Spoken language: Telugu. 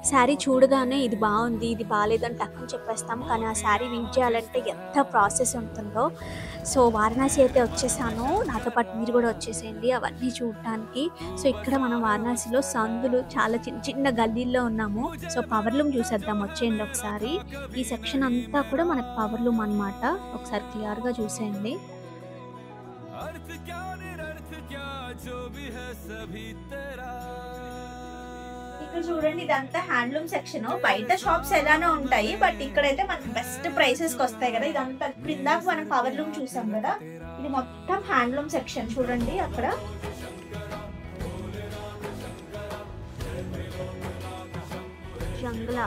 శారీ చూడగానే ఇది బాగుంది, ఇది బాలేదని టక్కుని చెప్పేస్తాం. కానీ ఆ శారీ విన్ చేయాలంటే ఎంత ప్రాసెస్ ఉంటుందో. సో వారణాసి అయితే వచ్చేసాను. నాతో పాటు మీరు కూడా వచ్చేసేయండి అవన్నీ చూడటానికి. సో ఇక్కడ మనం వారణాసిలో సందులు చాలా చిన్న చిన్న గల్లీల్లో ఉన్నాము. సో పవర్ లూమ్ చూసేద్దాం, వచ్చేయండి ఒకసారి. ఈ సెక్షన్ అంతా కూడా మనకు పవర్ లూమ్ అనమాట. ఒకసారి క్లియర్గా చూసేయండి. ఇక్కడ చూడండి, ఇదంతా హ్యాండ్లూమ్ సెక్షన్. బయట షాప్స్ ఎలానో ఉంటాయి, బట్ ఇక్కడైతే మనకి బెస్ట్ ప్రైసెస్ కి వస్తాయి కదా. ఇదంతా ఇప్పుడు ఇందాక మనం పవర్ లూమ్ చూసాం కదా, ఇది మొత్తం హ్యాండ్లూమ్ సెక్షన్. చూడండి అక్కడ జంగ్లా